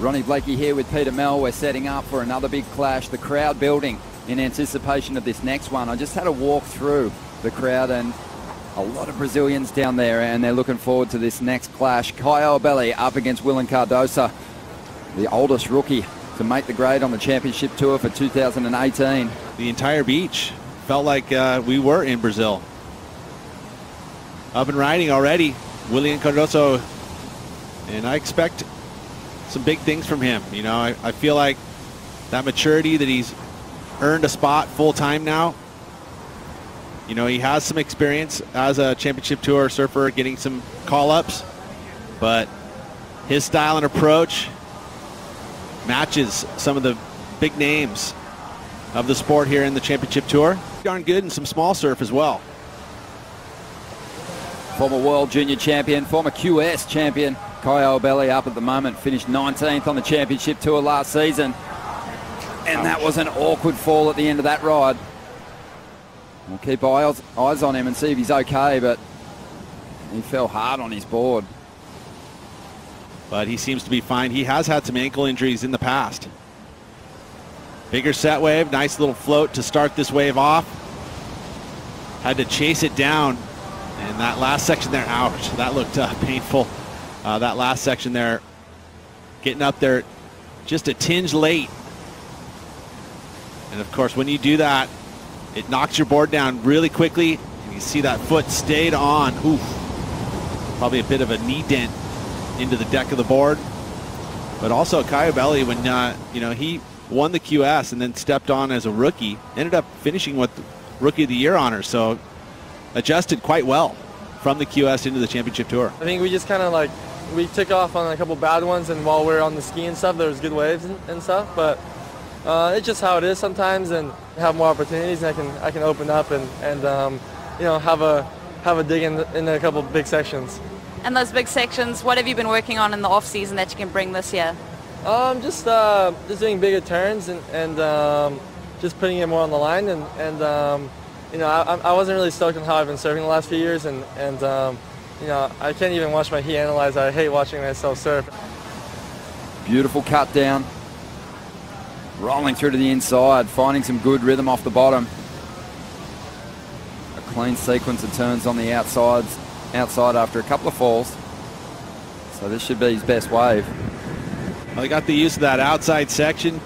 Ronnie Blakey here with Peter Mell. We're setting up for another big clash. The crowd building in anticipation of this next one. I just had a walk through the crowd and a lot of Brazilians down there, and they're looking forward to this next clash. Caio Ibelli up against Willian Cardoso, the oldest rookie to make the grade on the championship tour for 2018. The entire beach felt like we were in Brazil. Up and riding already, Willian Cardoso, and I expect some big things from him. You know, I feel like that maturity that he's earned a spot full-time now. You know, he has some experience as a championship tour surfer, getting some call-ups, but his style and approach matches some of the big names of the sport here in the championship tour. Darn good in some small surf as well. Former world junior champion, former QS champion, Caio Ibelli up at the moment, finished 19th on the championship tour last season. And that was an awkward fall at the end of that ride. We'll keep eyes on him and see if he's okay, but he fell hard on his board. But he seems to be fine. He has had some ankle injuries in the past. Bigger set wave, nice little float to start this wave off. Had to chase it down, and that last section there, ouch, that looked painful. That last section there, getting up there just a tinge late. And of course, when you do that, it knocks your board down really quickly, and you see that foot stayed on. Oof. Probably a bit of a knee dent into the deck of the board. But also Caio Ibelli, when you know, he won the QS and then stepped on as a rookie, ended up finishing with Rookie of the Year honors, so adjusted quite well from the QS into the championship tour. I think we just kind of we took off on a couple bad ones, and while we were on the ski and stuff, there was good waves and stuff, but it's just how it is sometimes, and have more opportunities, and I can open up and you know, have a dig in a couple big sections. And those big sections, what have you been working on in the off season that you can bring this year? Just doing bigger turns and just putting it more on the line, and you know, I wasn't really stoked on how I've been surfing the last few years, and you know, I can't even watch my heat analyze. I hate watching myself surf. Beautiful cut down. Rolling through to the inside, finding some good rhythm off the bottom. A clean sequence of turns on the outside after a couple of falls. So this should be his best wave. Well, he got the use of that outside section.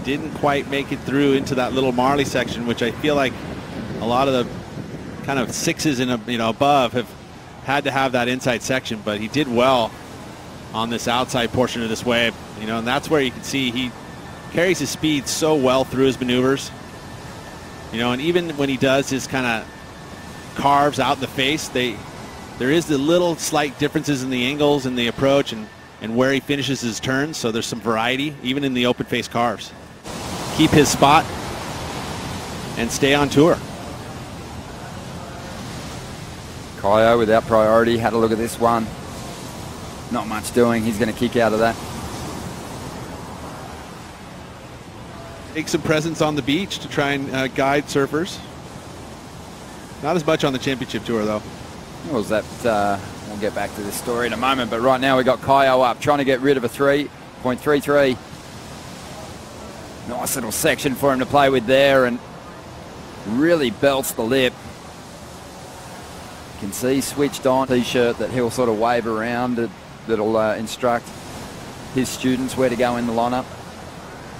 Didn't quite make it through into that little Marley section, which I feel like a lot of the kind of sixes and above have had to have that inside section, but he did well on this outside portion of this wave. You know, and that's where you can see he carries his speed so well through his maneuvers. You know, and even when he does his kind of carves out in the face, there is the little slight differences in the angles and the approach and where he finishes his turns, so there's some variety even in the open face carves. Keep his spot and stay on tour. Caio without priority, had a look at this one. Not much doing, he's going to kick out of that. Take some presence on the beach to try and guide surfers. Not as much on the championship tour, though. What was that? We'll get back to this story in a moment, but right now we got Caio up, trying to get rid of a 3.33. Nice little section for him to play with there, and really belts the lip. You can see switched on t-shirt that he'll sort of wave around that'll instruct his students where to go in the lineup.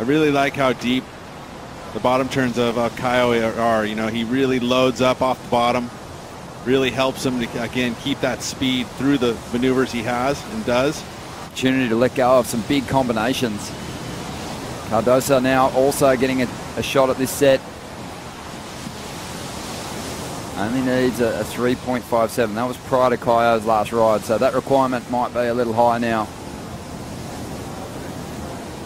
I really like how deep the bottom turns of Caio are. You know, he really loads up off the bottom, really helps him to, again, keep that speed through the maneuvers he has and does. Opportunity to let go of some big combinations. Cardoso now also getting a shot at this set. Only needs a 3.57. That was prior to Caio's last ride, so that requirement might be a little high now.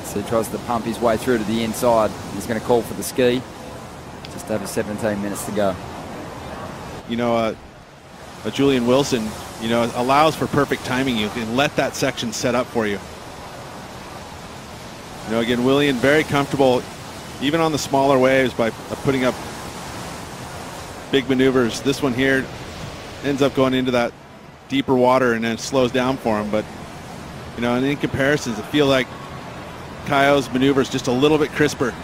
So he tries to pump his way through to the inside. He's going to call for the ski. Just over 17 minutes to go. You know, a Julian Wilson, you know, allows for perfect timing. You can let that section set up for you. You know, again, Willian very comfortable, even on the smaller waves, by putting up big maneuvers. This one here ends up going into that deeper water and then it slows down for him. But, you know, and in comparisons, I feel like Caio's maneuvers just a little bit crisper,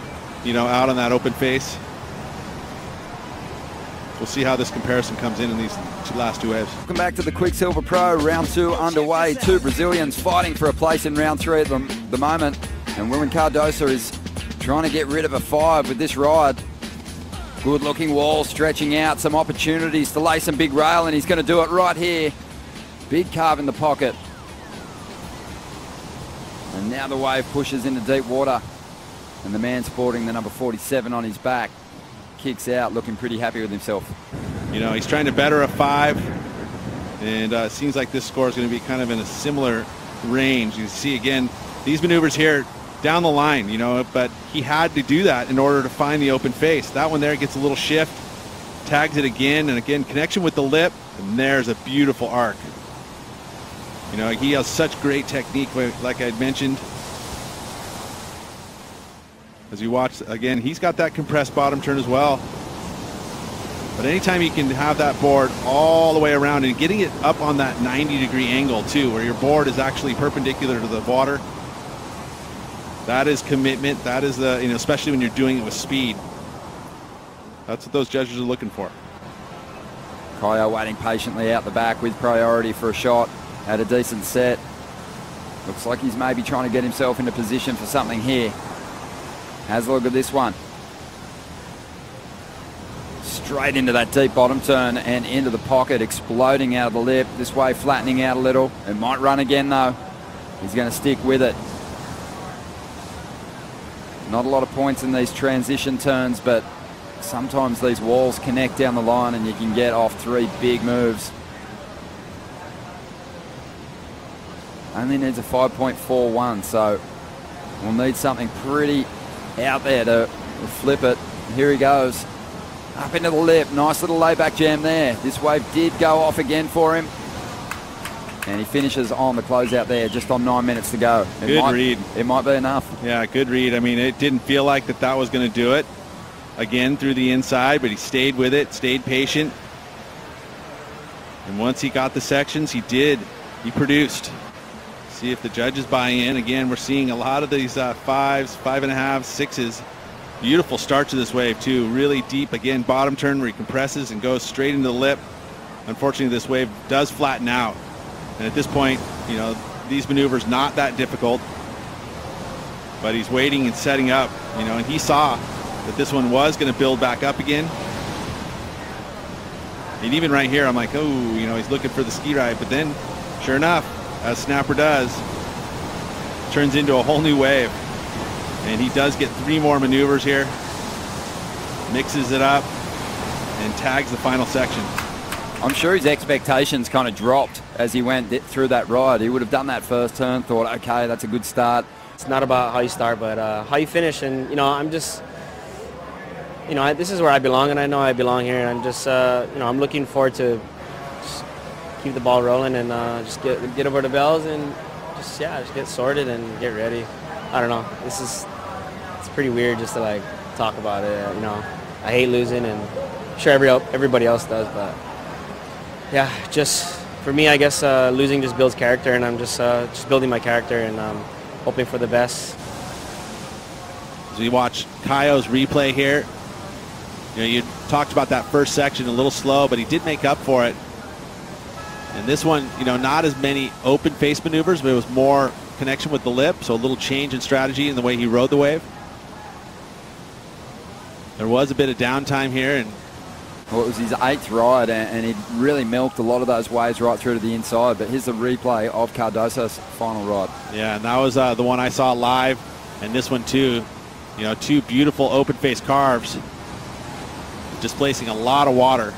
you know, out on that open face. We'll see how this comparison comes in these last two waves. Welcome back to the Quiksilver Pro. Round 2 underway. 2 Brazilians fighting for a place in round 3 at the moment. And Willian Cardoso is trying to get rid of a 5 with this ride. Good looking wall stretching out. Some opportunities to lay some big rail, and he's going to do it right here. Big carve in the pocket. And now the wave pushes into deep water. And the man sporting the number 47 on his back kicks out, looking pretty happy with himself. You know, he's trying to better a 5, and it seems like this score is going to be kind of in a similar range. You see again these maneuvers here down the line, you know, but he had to do that in order to find the open face. That one there gets a little shift, tags it again, and again connection with the lip, and there's a beautiful arc. You know, he has such great technique, like I mentioned. As you watch, again, he's got that compressed bottom turn as well. But anytime you can have that board all the way around and getting it up on that 90-degree angle too, where your board is actually perpendicular to the water, that is commitment. That is the, you know, especially when you're doing it with speed. That's what those judges are looking for. Caio waiting patiently out the back with priority for a shot. Had a decent set. Looks like he's maybe trying to get himself into position for something here. Has a look at this one. Straight into that deep bottom turn and into the pocket, exploding out of the lip. This way flattening out a little. It might run again though. He's going to stick with it. Not a lot of points in these transition turns, but sometimes these walls connect down the line and you can get off 3 big moves. Only needs a 5.41, so we'll need something pretty out there to flip it. Here he goes. Up into the lip. Nice little layback jam there. This wave did go off again for him. And he finishes on the closeout there, just on 9 minutes to go. Good read. It might be enough. Yeah, good read. I mean, it didn't feel like that was going to do it. Again, through the inside, but he stayed with it, stayed patient. And once he got the sections, he did. He produced. See if the judges buy in. Again, we're seeing a lot of these 5s, 5.5s, 6s. Beautiful start to this wave too. Really deep, again, bottom turn where he compresses and goes straight into the lip. Unfortunately, this wave does flatten out. And at this point, you know, these maneuvers not that difficult. But he's waiting and setting up, you know, and he saw that this one was going to build back up again. And even right here, I'm like, oh, you know, he's looking for the ski ride. But then, sure enough, as Snapper does, turns into a whole new wave. And he does get 3 more maneuvers here, mixes it up, and tags the final section. I'm sure his expectations kind of dropped as he went through that ride. He would have done that first turn, thought, okay, that's a good start. It's not about how you start, but how you finish. And, you know, I'm just, you know, this is where I belong, and I know I belong here. And I'm just, you know, I'm looking forward to just keep the ball rolling and just get over the bells and just get sorted and get ready. I don't know. It's pretty weird just to like talk about it. You know, I hate losing, and I'm sure everybody else does. But yeah, just for me, I guess losing just builds character, and I'm just building my character and hoping for the best. As we watch Caio's replay here, you know, you talked about that first section a little slow, but he did make up for it. And this one, you know, not as many open face maneuvers, but it was more connection with the lip, so a little change in strategy in the way he rode the wave. There was a bit of downtime here, and well, it was his 8th ride, and he really milked a lot of those waves right through to the inside. But here's the replay of Cardoso's final ride. Yeah, and that was the one I saw live, and this one too. You know, 2 beautiful open face carves, displacing a lot of water.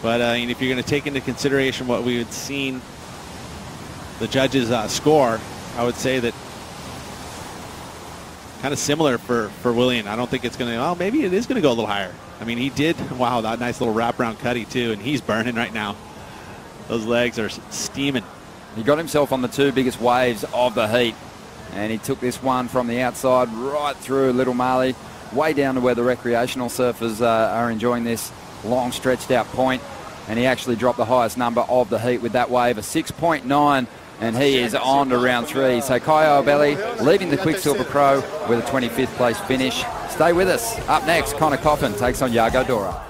But if you're going to take into consideration what we had seen the judges score, I would say that kind of similar for Willian. I don't think it's going to, well, maybe it is going to go a little higher. I mean, he did, wow, that nice little wraparound cutty too, and he's burning right now. Those legs are steaming. He got himself on the 2 biggest waves of the heat, and he took this one from the outside right through Little Marley, way down to where the recreational surfers are enjoying this long stretched out point, and he actually dropped the highest number of the heat with that wave, a 6.9 and he is on to round 3. So Caio Ibelli leading the Quiksilver Pro with a 25th place finish. Stay with us. Up next, Connor Coffin takes on Yago Dora.